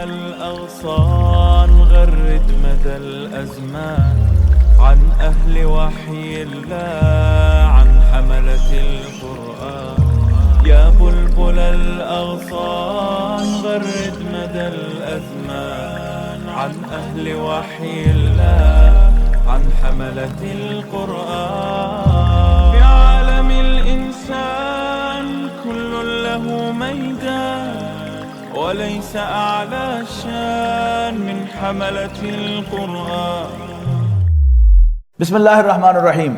الأغصان غرد مدى الأزمان عن أهل وحي الله عن حملة القرآن يا بلبل الأغصان غرد مدى الأزمان عن أهل وحي الله عن حملة القرآن في عالم الإنسان كل له ميدان وليس أعلى شان من حملة القرآن. بسم اللہ الرحمن الرحیم.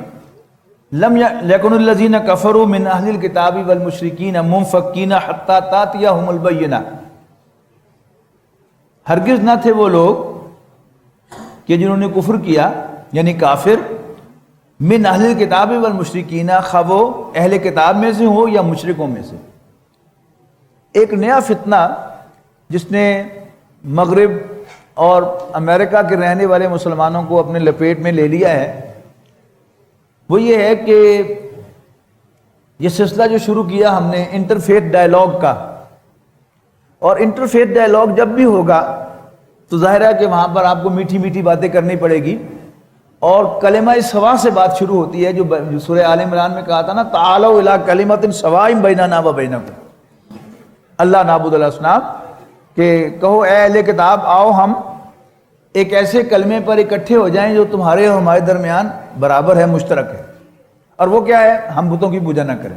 لم یکن الذین کفروا من اہل الکتاب والمشرکین منفکین حتی تأتیہم البینہ. ہرگز نہ تھے وہ لوگ کہ جنہوں نے کفر کیا یعنی کافر من اہل الکتاب والمشرکین، خواہ وہ اہل کتاب میں سے ہو یا مشرکوں میں سے. ایک نیا فتنہ جس نے مغرب اور امریکہ کے رہنے والے مسلمانوں کو اپنے لپیٹ میں لے لیا ہے، وہ یہ ہے کہ یہ سلسلہ جو شروع کیا ہم نے انٹرفیتھ ڈائلاگ کا، اور انٹرفیتھ ڈائلاگ جب بھی ہوگا تو ظاہر ہے کہ وہاں پر آپ کو میٹھی میٹھی باتیں کرنی پڑے گی، اور کلمہ سوا سے بات شروع ہوتی ہے جو سورہ آل عمران میں کہا تھا نا، تعالوا الی کلمۃ سواء بیننا و بینکم اللہ نعبد الاصنام، کہ کہو اے اہل کتاب آؤ ہم ایک ایسے کلمے پر اکٹھے ہو جائیں جو تمہارے اور ہمارے درمیان برابر ہے، مشترک ہے، اور وہ کیا ہے؟ ہم بتوں کی پوجا نہ کریں.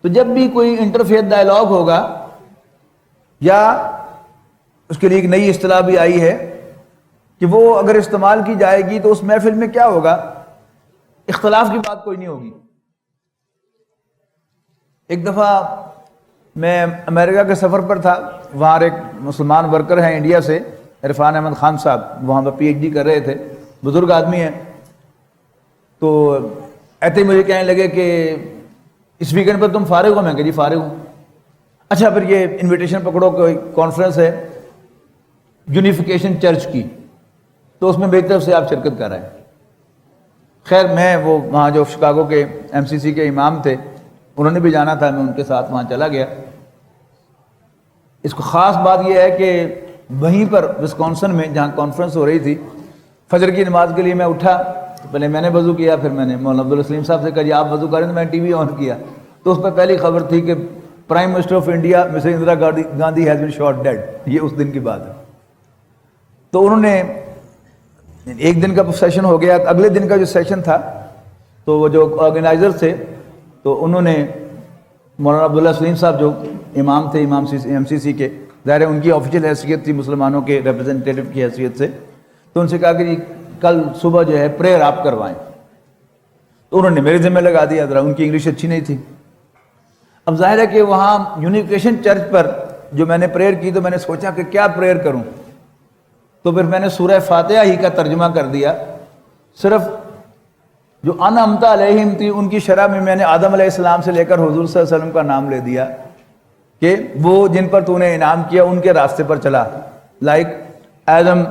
تو جب بھی کوئی انٹرفیتھ ڈائلاگ ہوگا، یا اس کے لیے ایک نئی اصطلاح بھی آئی ہے کہ وہ اگر استعمال کی جائے گی تو اس محفل میں کیا ہوگا؟ اختلاف کی بات کوئی نہیں ہوگی. ایک دفعہ میں امریکہ کے سفر پر تھا، وہاں ایک مسلمان ورکر ہیں انڈیا سے، عرفان احمد خان صاحب، وہاں پر پی ایچ ڈی کر رہے تھے، بزرگ آدمی ہیں. تو ایسے ہی مجھے کہنے لگے کہ اس ویکینڈ پر تم فارغ ہو؟ میں کہ جی فارغ ہوں. اچھا پھر یہ انویٹیشن پکڑو، کوئی کانفرنس ہے یونیفیکیشن چرچ کی، تو اس میں میری طرف سے آپ شرکت کر رہے ہیں. خیر میں وہ وہاں جو شکاگو کے ایم سی سی کے امام تھے انہوں نے بھی جانا تھا، میں ان کے ساتھ وہاں چلا گیا. اس کو خاص بات یہ ہے کہ وہیں پر وسکونسن میں جہاں کانفرنس ہو رہی تھی، فجر کی نماز کے لیے میں اٹھا، پہلے میں نے وضو کیا، پھر میں نے مولانا عبدالسلیم صاحب سے کہا جی آپ وضو کریں، تو میں نے ٹی وی آن کیا تو اس پہ پہلی خبر تھی کہ prime minister of India Mrs Indira Gandhi has been shot dead. یہ اس دن کی بات ہے. تو انہوں نے ایک دن کا سیشن ہو گیا، اگلے دن کا جو سیشن تھا تو وہ جو آرگنائزر تھے تو انہوں نے مولانا عبداللہ سلیم صاحب جو امام تھے، امام ایم سی سی کے، ظاہر ہے ان کی آفیشیل حیثیت تھی مسلمانوں کے ریپرزنٹیٹیو کی حیثیت سے، تو ان سے کہا کہ جی کل صبح جو ہے پریئر آپ کروائیں. تو انہوں نے میرے ذمہ لگا دیا، ذرا ان کی انگلش اچھی نہیں تھی. اب ظاہر ہے کہ وہاں یونیفیکیشن چرچ پر جو میں نے پریئر کی تو میں نے سوچا کہ کیا پریئر کروں، تو پھر میں نے سورہ فاتحہ ہی کا ترجمہ کر دیا. صرف جو انعمت علیہم تھی ان کی شرح میں نے آدم علیہ السلام سے لے کر حضور صلی اللہ علیہ وسلم کا نام لے دیا کہ وہ جن پر تو نے انعام کیا ان کے راستے پر چلا، لائک آدم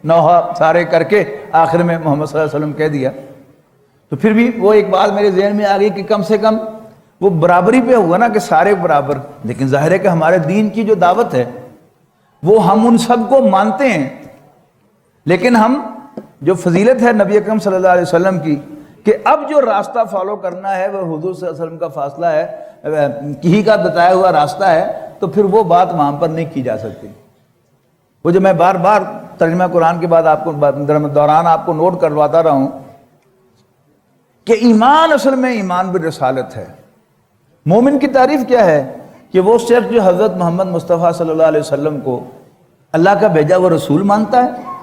نوح سارے کر کے آخر میں محمد صلی اللہ علیہ وسلم کہہ دیا. تو پھر بھی وہ ایک بات میرے ذہن میں آ گئی کہ کم سے کم وہ برابری پہ ہوا نا کہ سارے برابر. لیکن ظاہر ہے کہ ہمارے دین کی جو دعوت ہے وہ ہم ان سب کو مانتے ہیں، لیکن ہم جو فضیلت ہے نبی اکرم صلی اللہ علیہ وسلم کی کہ اب جو راستہ فالو کرنا ہے وہ حضور صلی اللہ علیہ وسلم کا فاصلہ ہے، کہیں کا بتایا ہوا راستہ ہے، تو پھر وہ بات وہاں پر نہیں کی جا سکتی. وہ جو میں بار بار ترجمہ قرآن کے بعد آپ کو دوران آپ کو نوٹ کرواتا رہا ہوں کہ ایمان اصل میں ایمان بالرسالت ہے. مومن کی تعریف کیا ہے کہ وہ شخص جو حضرت محمد مصطفیٰ صلی اللہ علیہ وسلم کو اللہ کا بھیجا وہ رسول مانتا ہے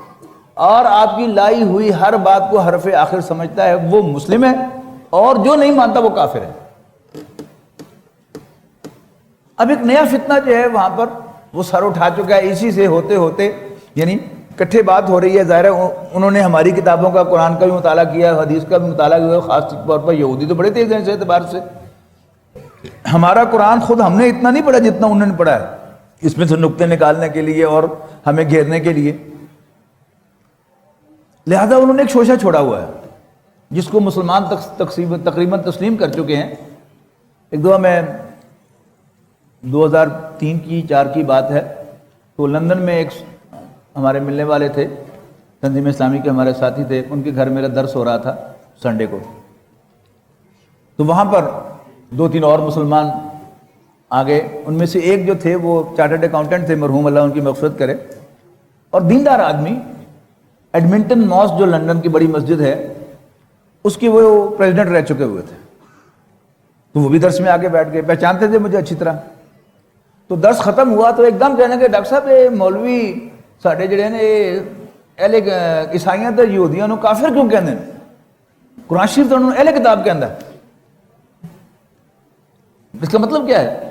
اور آپ کی لائی ہوئی ہر بات کو حرف آخر سمجھتا ہے، وہ مسلم ہے، اور جو نہیں مانتا وہ کافر ہے. اب ایک نیا فتنہ جو ہے وہاں پر وہ سر اٹھا چکا ہے. اسی سے ہوتے ہوتے یعنی کٹھے بات ہو رہی ہے. ظاہر ہے انہوں نے ہماری کتابوں کا، قرآن کا بھی مطالعہ کیا، حدیث کا بھی مطالعہ کیا. خاص طور پر یہودی تو بڑے تیز ہیں اس اعتبار سے. ہمارا قرآن خود ہم نے اتنا نہیں پڑھا جتنا انہوں نے پڑھا ہے، اس میں سے نقطے نکالنے کے لیے اور ہمیں گھیرنے کے لیے. لہذا انہوں نے ایک شوشہ چھوڑا ہوا ہے جس کو مسلمان تقریباً تسلیم کر چکے ہیں. ایک دفعہ میں 2003 کی 4 کی بات ہے، تو لندن میں ایک ہمارے ملنے والے تھے، تنظیم اسلامی کے ہمارے ساتھی تھے، ان کے گھر میرا درس ہو رہا تھا سنڈے کو، تو وہاں پر 2-3 اور مسلمان آگے، ان میں سے ایک جو تھے وہ چارٹرڈ اکاؤنٹنٹ تھے، مرحوم اللہ ان کی مغفرت کرے، اور دیندار آدمی، ایڈمنٹن ماسک جو لندن کی بڑی مسجد ہے اس کے وہ پریزیڈنٹ رہ چکے ہوئے تھے، تو وہ بھی درس میں آگے بیٹھ گئے، پہچانتے تھے مجھے اچھی طرح۔ تو درس ختم ہوا تو ایک دم کہنے کہ ڈاکٹر صاحب یہ مولوی ساڈے جڑے نے اہل عیسائیاں تے یہودیاں نو کافر کیوں کہندے نے؟ قرآن شریف تو انہوں نے اہل کتاب کہندا ہے۔ اس کا مطلب کیا ہے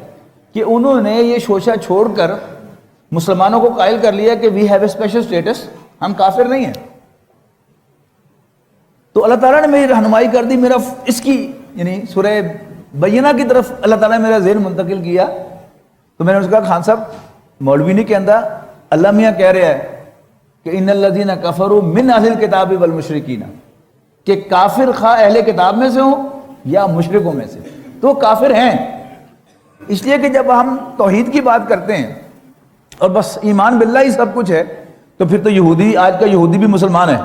کہ انہوں نے یہ شوشہ چھوڑ کر مسلمانوں کو قائل کر لیا کہ we have a special status, ہم کافر نہیں ہیں۔ تو اللہ تعالیٰ نے میری رہنمائی کر دی، میرا اس کی یعنی سورہ بینہ کی طرف اللہ تعالیٰ نے میرا ذہن منتقل کیا، تو میں نے اس کو کہا خان صاحب مولوی نہیں کہندا، اللہ میاں کہہ رہا ہے کہ ان الذین کفروا من اہل الکتاب والمشرکین، کہ کافر خواہ اہل کتاب میں سے ہوں یا مشرکوں میں سے، تو کافر ہیں۔ اس لیے کہ جب ہم توحید کی بات کرتے ہیں اور بس ایمان باللہ ہی سب کچھ ہے، تو پھر تو یہودی، آج کا یہودی بھی مسلمان ہے،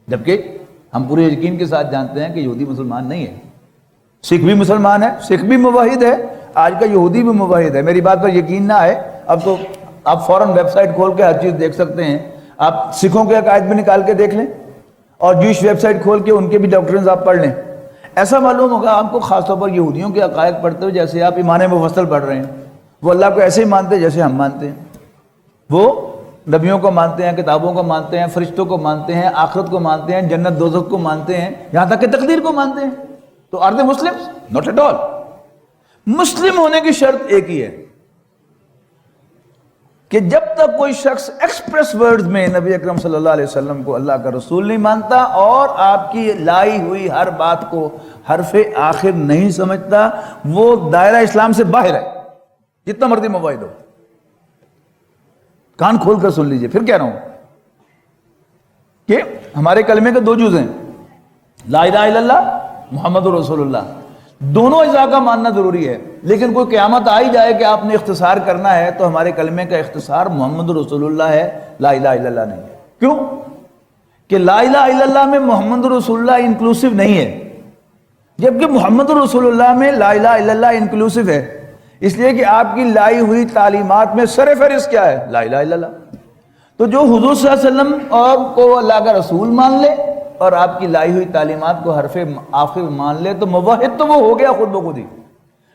جبکہ ہم پورے یقین کے ساتھ جانتے ہیں کہ یہودی مسلمان نہیں ہے۔ سکھ بھی مسلمان ہے، سکھ بھی موحد ہے، آج کا یہودی بھی موحد ہے۔ میری بات پر یقین نہ آئے، اب تو آپ فوراً ویب سائٹ کھول کے ہر چیز دیکھ سکتے ہیں، آپ سکھوں کے عقائد بھی نکال کے دیکھ لیں اور جوئش ویب سائٹ کھول کے ان کے بھی ڈاکٹرنز آپ پڑھ لیں، ایسا معلوم ہوگا آپ کو، خاص طور پر یہودیوں کے عقائد پڑھتے ہوئے جیسے آپ ایمان مفصل پڑھ رہے ہیں، وہ اللہ کو ایسے ہی مانتے ہیں جیسے ہم مانتے ہیں، وہ نبیوں کو مانتے ہیں، کتابوں کو مانتے ہیں، فرشتوں کو مانتے ہیں، آخرت کو مانتے ہیں، جنت دوزخ کو مانتے ہیں، یہاں تک کہ تقدیر کو مانتے ہیں۔ تو are they Muslims? Not at all. مسلم ہونے کی شرط ایک ہی ہے کہ جب تک کوئی شخص ایکسپریس ورڈز میں نبی اکرم صلی اللہ علیہ وسلم کو اللہ کا رسول نہیں مانتا اور آپ کی لائی ہوئی ہر بات کو حرف آخر نہیں سمجھتا، وہ دائرہ اسلام سے باہر ہے، جتنا مرضی موحد ہو۔ کان کھول کر سن لیجئے، پھر کہہ رہا ہوں کہ ہمارے کلمے کے 2 جز ہیں، لا الہ الا اللہ، محمد رسول اللہ، دونوں اجزاء کا ماننا ضروری ہے، لیکن کوئی قیامت آئی جائے کہ آپ نے اختصار کرنا ہے تو ہمارے کلمے کا اختصار محمد رسول اللہ ہے، لا الہ الا اللہ نہیں۔ کیوں کہ لا الہ الا اللہ میں محمد رسول اللہ انکلوسیو نہیں ہے، جبکہ محمد رسول اللہ میں لا الہ الا اللہ انکلوسیو ہے، اس لیے کہ آپ کی لائی ہوئی تعلیمات میں سر فہرست کیا ہے؟ لا الہ الا اللہ۔ تو جو حضور صلی اللہ علیہ وسلم اور کو اللہ کا رسول مان لے اور آپ کی لائی ہوئی تعلیمات کو حرف آخر مان لے تو موحد تو وہ ہو گیا خود بخود ہی،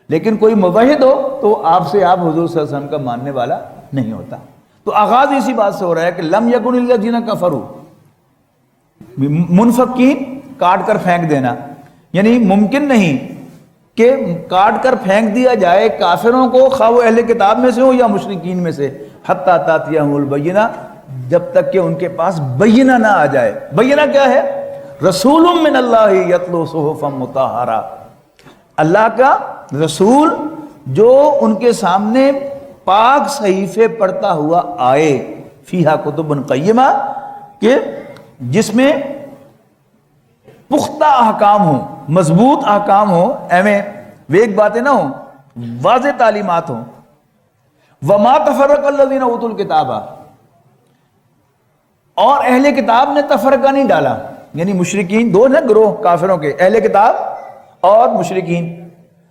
لیکن کوئی موحد ہو تو آپ سے آپ حضور صلی اللہ علیہ وسلم کا ماننے والا نہیں ہوتا۔ تو آغاز اسی بات سے ہو رہا ہے کہ لم یکن الذین کفروا، منفقین کاٹ کر پھینک دینا، یعنی ممکن نہیں کہ کاٹ کر پھینک دیا جائے کافروں کو، خواہ وہ اہل کتاب میں سے ہو یا مشرکین میں سے، حتی تاتیہم البینہ، جب تک کہ ان کے پاس بینہ نہ آ جائے۔ بینہ کیا ہے؟ رسول من اللہ یتلو صحفا مطہرہ، اللہ کا رسول جو ان کے سامنے پاک صحیفے پڑھتا ہوا آئے، فیہا کتب قیمہ، کہ جس میں پختہ احکام ہوں، مضبوط احکام ہوں، ایویں ویک باتیں نہ ہوں، واضح تعلیمات ہوں۔ وما تفرق الذین اوتوا الکتاب، اور اہل کتاب نے تفرقہ نہیں ڈالا، یعنی مشرکین، 2 ہیں گروہ کافروں کے، اہل کتاب اور مشرکین۔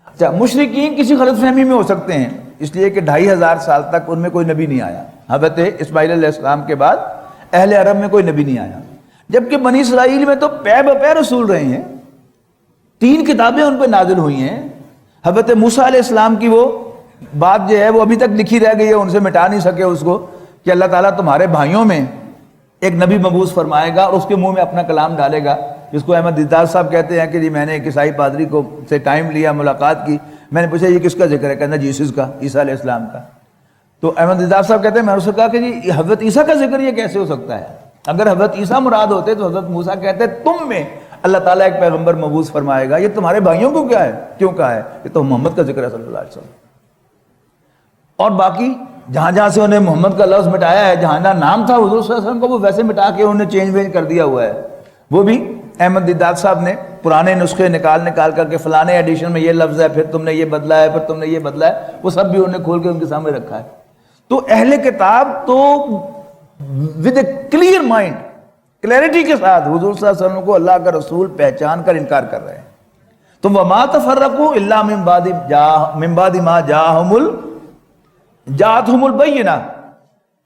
اچھا، مشرکین کسی غلط فہمی میں ہو سکتے ہیں، اس لیے کہ 2500 سال تک ان میں کوئی نبی نہیں آیا، حضرت اسماعیل علیہ السلام کے بعد اہل عرب میں کوئی نبی نہیں آیا، جبکہ بنی اسرائیل میں تو پے بپے رسول رہے ہیں، 3 کتابیں ان پہ نازل ہوئی ہیں۔ حضرت موسیٰ علیہ السلام کی وہ بات جو ہے وہ ابھی تک لکھی رہ گئی ہے، ان سے مٹا نہیں سکے اس کو، کہ اللہ تعالیٰ تمہارے بھائیوں میں ایک نبی مبعوث فرمائے گا اور اس کے منہ میں اپنا کلام ڈالے گا، جس کو احمد دیدار صاحب کہتے ہیں کہ جی میں نے ایک عیسائی پادری کو سے ٹائم لیا، ملاقات کی، میں نے پوچھا یہ کس کا ذکر ہے؟ کہنا جیسس کا، عیسیٰ علیہ السلام کا۔ تو احمد دیدار صاحب کہتے ہیں میں نے اس سے کہا کہ جی حضرت عیسیٰ کا ذکر یہ کیسے ہو سکتا ہے؟ اگر حضرت عیسیٰ مراد ہوتے تو حضرت موسیٰ کہتے تم میں اللہ تعالیٰ ایک پیغمبر مبعوث فرمائے گا، یہ تمہارے بھائیوں کو کیا ہے؟ کیوں کہا ہے؟ یہ تو محمد کا ذکر ہے صلی اللہ علیہ وسلم۔ اور باقی جہاں جہاں سے انہیں محمد کا لفظ مٹایا ہے، جہاں جہاں نام تھا حضور صلی اللہ علیہ وسلم کو، وہ ویسے مٹا کے انہوں نے چینج وینج کر دیا ہوا ہے۔ وہ بھی احمد دیدار صاحب نے پرانے نسخے نکال کر کے فلانے ایڈیشن میں یہ لفظ ہے، پھر تم نے یہ بدلا ہے، پھر تم نے یہ بدلا ہے، وہ سب بھی انہوں نے کھول کے ان کے سامنے رکھا ہے۔ تو اہل کتاب تو with a clear mind, clarity کے ساتھ حضور صلی اللہ علیہ وسلم کو اللہ کا رسول پہچان کر انکار کر رہے ہیں. تو وما تفرقوا الا من بعد ما جاءتهم البینہ،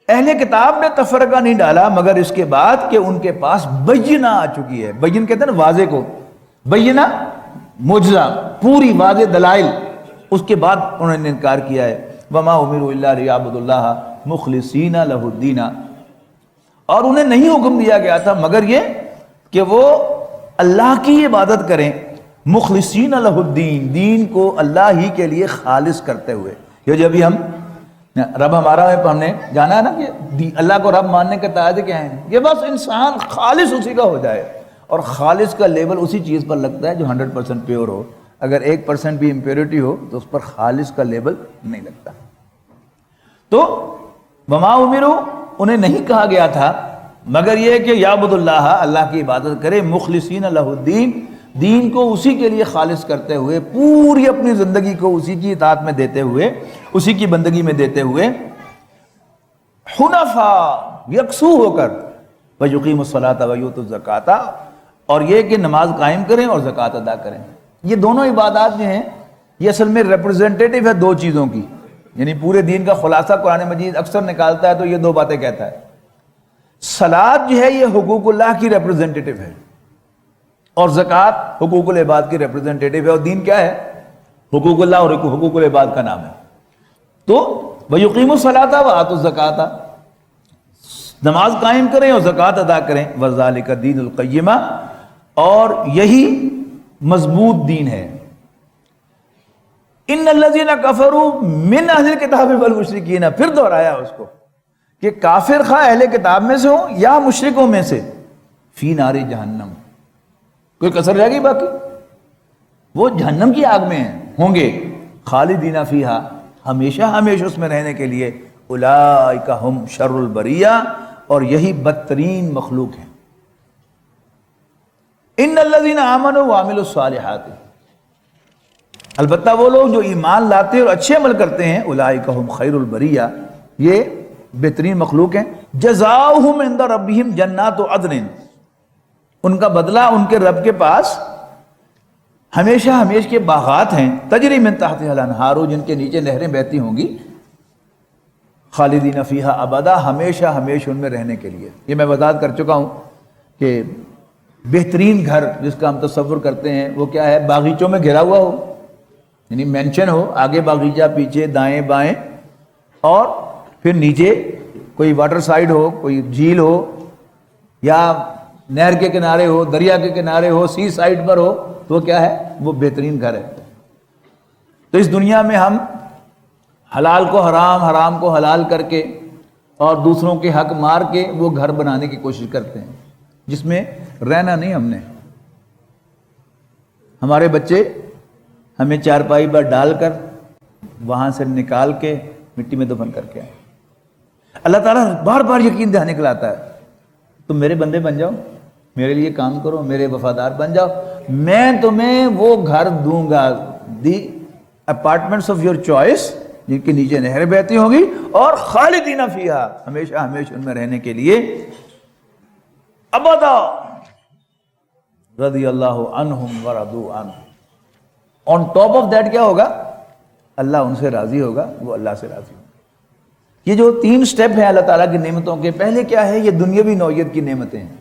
اہل کتاب نے تفرقہ نہیں ڈالا مگر اس کے بعد کہ ان کے پاس بینہ آ چکی ہے. بین کہتے ہیں نا واضح کو، بینہ معجزہ، پوری واضح دلائل، اس کے بعد انہوں نے انکار کیا ہے. وما امروا الا لیعبدوا اللہ مخلصین لہ الدین، اور انہیں نہیں حکم دیا گیا تھا مگر یہ کہ وہ اللہ کی عبادت کریں، مخلصین لہ الدین، دین کو اللہ ہی کے لیے خالص کرتے ہوئے. یہ جب ہم رب ہمارا ہے، ہم نے جانا ہے نا کہ اللہ کو رب ماننے کے تقاضے کیا ہیں، یہ بس انسان خالص اسی کا ہو جائے. اور خالص کا لیبل اسی چیز پر لگتا ہے جو 100% پیور ہو. اگر 1% بھی امپیورٹی ہو تو اس پر خالص کا لیبل نہیں لگتا. تو وما امروا، انہیں نہیں کہا گیا تھا مگر یہ کہ یعبد اللہ، اللہ کی عبادت کرے، مخلصین لہ الدین، دین کو اسی کے لیے خالص کرتے ہوئے، پوری اپنی زندگی کو اسی کی اطاعت میں دیتے ہوئے، اسی کی بندگی میں دیتے ہوئے، حنفاء، یکسو ہو کر، وَيُقِيمُوا الصَّلَاةَ وَيُؤْتُوا الزَّكَاةَ، اور یہ کہ نماز قائم کریں اور زکوٰۃ ادا کریں. یہ دونوں عبادات جو ہیں یہ اصل میں ریپرزنٹیٹیو ہے دو چیزوں کی، یعنی پورے دین کا خلاصہ قرآن مجید اکثر نکالتا ہے تو یہ دو باتیں کہتا ہے. صلاۃ جو ہے یہ حقوق اللہ کی ریپرزنٹیٹیو ہے، اور زکوٰۃ حقوق العباد کی ریپرزنٹیٹیو ہے. اور دین کیا ہے؟ حقوق اللہ اور حقوق العباد کا نام ہے. تو وَيُقِيمُوا الصَّلَاةَ وَآتُوا الزَّكَاةَ، نماز قائم کریں اور زکوٰۃ ادا کریں. وَذَلِكَ دِينُ الْقَيِّمَةِ، اور یہی مضبوط دین ہے. ان الذین کفروا من اہل الکتاب والمشرکین، پھر دہرایا اس کو کہ کافر خواہ اہل کتاب میں سے ہوں یا مشرکوں میں سے، فی نار جہنم، کوئی کسر رہ گئی باقی، وہ جہنم کی آگ میں ہوں گے، خالدین فیہا، ہمیشہ ہمیشہ اس میں رہنے کے لیے. اولئک ہم شر البریہ، اور یہی بدترین مخلوق ہیں. ان الذین آمنوا وعملوا الصالحات، البتہ وہ لوگ جو ایمان لاتے اور اچھے عمل کرتے ہیں، اولئک ہم خیر البریہ، یہ بہترین مخلوق ہیں. جزاؤہم عند ربہم جنات عدن، ان کا بدلہ ان کے رب کے پاس ہمیشہ ہمیشہ کے باغات ہیں، تجری من تحتہا الانہار، جن کے نیچے نہریں بہتی ہوں گی، خالدین فیہا ابدا، ہمیشہ ہمیشہ ان میں رہنے کے لیے. یہ میں وضاحت کر چکا ہوں کہ بہترین گھر جس کا ہم تصور کرتے ہیں وہ کیا ہے؟ باغیچوں میں گھرا ہوا ہو، یعنی مینشن ہو، آگے باغیچہ، پیچھے دائیں بائیں، اور پھر نیچے کوئی واٹر سائیڈ ہو، کوئی جھیل ہو، یا نہر کے کنارے ہو، دریا کے کنارے ہو، سی سائیڈ پر ہو، تو وہ کیا ہے؟ وہ بہترین گھر ہے. تو اس دنیا میں ہم حلال کو حرام، حرام کو حلال کر کے اور دوسروں کے حق مار کے وہ گھر بنانے کی کوشش کرتے ہیں جس میں رہنا نہیں. ہم نے، ہمارے بچے ہمیں چارپائی پر ڈال کر وہاں سے نکال کے مٹی میں دفن کر کے آئے. اللہ تعالیٰ بار بار یقین دہانے کھلاتا ہے، تم میرے بندے بن جاؤ، میرے لیے کام کرو، میرے وفادار بن جاؤ، میں تمہیں وہ گھر دوں گا، دی اپارٹمنٹس آف یور چوائس، جن کے نیچے نہریں بہتی ہوں گی، اور خالدین فیہا، ہمیشہ ہمیشہ ان میں رہنے کے لیے. ابدا رضی اللہ عنہم ورضوا عنہ، آن ٹاپ آف دیٹ کیا ہوگا؟ اللہ ان سے راضی ہوگا، وہ اللہ سے راضی ہوگا. یہ جو 3 سٹیپ ہیں اللہ تعالیٰ کی نعمتوں کے، پہلے کیا ہے؟ یہ دنیاوی نوعیت کی نعمتیں ہیں،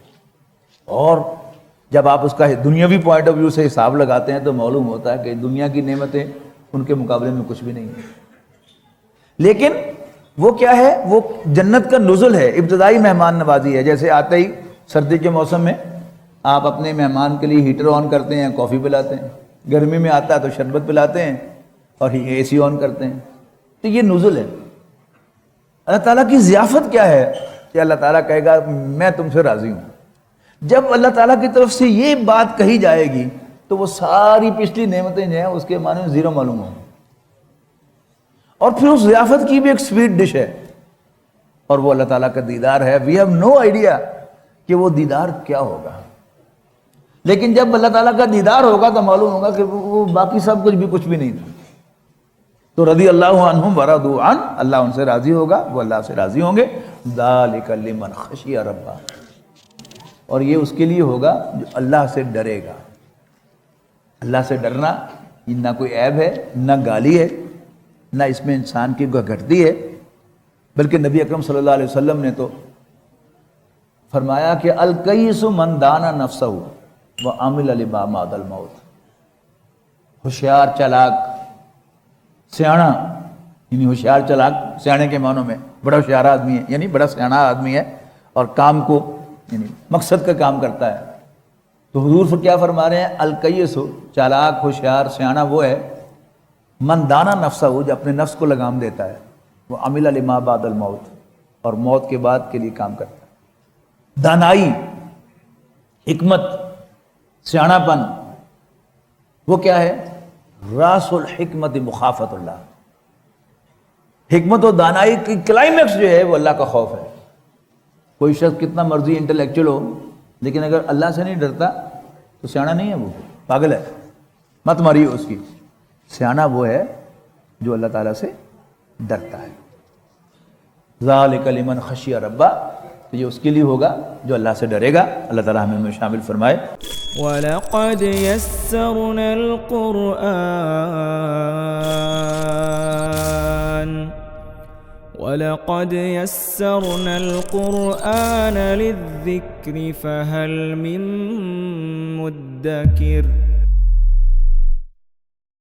اور جب آپ اس کا دنیاوی پوائنٹ آف ویو سے حساب لگاتے ہیں تو معلوم ہوتا ہے کہ دنیا کی نعمتیں ان کے مقابلے میں کچھ بھی نہیں ہیں. لیکن وہ کیا ہے؟ وہ جنت کا نزل ہے، ابتدائی مہمان نوازی ہے. جیسے آتے ہی سردی کے موسم میں آپ اپنے مہمان کے لیے ہیٹر آن کرتے ہیں، کافی پلاتے ہیں، گرمی میں آتا ہے تو شربت پلاتے ہیں اور اے سی آن کرتے ہیں. تو یہ نزل ہے. اللہ تعالیٰ کی ضیافت کیا ہے کہ اللہ تعالیٰ کہے گا میں تم سے راضی ہوں. جب اللہ تعالیٰ کی طرف سے یہ بات کہی جائے گی تو وہ ساری پچھلی نعمتیں جو ہیں اس کے معنی میں زیرو معلوم ہوں. اور پھر اس ضیافت کی بھی ایک سویٹ ڈش ہے، اور وہ اللہ تعالیٰ کا دیدار ہے. وی ہیو نو آئیڈیا کہ وہ دیدار کیا ہوگا، لیکن جب اللہ تعالیٰ کا دیدار ہوگا تو معلوم ہوگا کہ وہ باقی سب کچھ بھی نہیں تھا. تو رضی اللہ عنہم ورضوا عنہ، اللہ ان سے راضی ہوگا، وہ اللہ سے راضی ہوں گے. ذالک لمن خشی ربہ، اور یہ اس کے لیے ہوگا جو اللہ سے ڈرے گا. اللہ سے ڈرنا یہ نہ کوئی عیب ہے، نہ گالی ہے، نہ اس میں انسان کی گھٹتی ہے، بلکہ نبی اکرم صلی اللہ علیہ وسلم نے تو فرمایا کہ الکیس من دانا نفسہ وعمل لما بعد الموت. ہوشیار چالاک سیاڑا، یعنی ہوشیار چالاک سیاڑے کے معنوں میں بڑا ہوشیار آدمی ہے، یعنی بڑا سیاڑا آدمی ہے اور کام کو یعنی مقصد کا کام کرتا ہے. تو حضور کیا فرما رہے ہیں؟ الکیس، چالاک ہوشیار سیاڑا وہ ہے من دانا نفسہ، جو اپنے نفس کو لگام دیتا ہے، وہ عمل لما بعد الموت، اور موت کے بعد کے لیے کام کرتا ہے. دانائی، حکمت، سیاڑا پن وہ کیا ہے؟ راس الحکمت مخافت اللہ. حکمت و دانائی کی کلائمیکس جو ہے وہ اللہ کا خوف ہے. کوئی شخص کتنا مرضی انٹلیکچوئل ہو لیکن اگر اللہ سے نہیں ڈرتا تو سیاڑا نہیں ہے، وہ پاگل ہے، مت ماریے اس کی. سیاڑا وہ ہے جو اللہ تعالیٰ سے ڈرتا ہے. ذالک لمن خشی ربہ، تو یہ اس کے لیے ہوگا جو اللہ سے ڈرے گا. اللہ تعالیٰ ہمیں ان میں شامل فرمائے. وَلَقَدْ يَسَّرْنَا الْقُرْآنَ لِلذِّكْرِ فَهَلْ مِن مُّدَّكِرٍ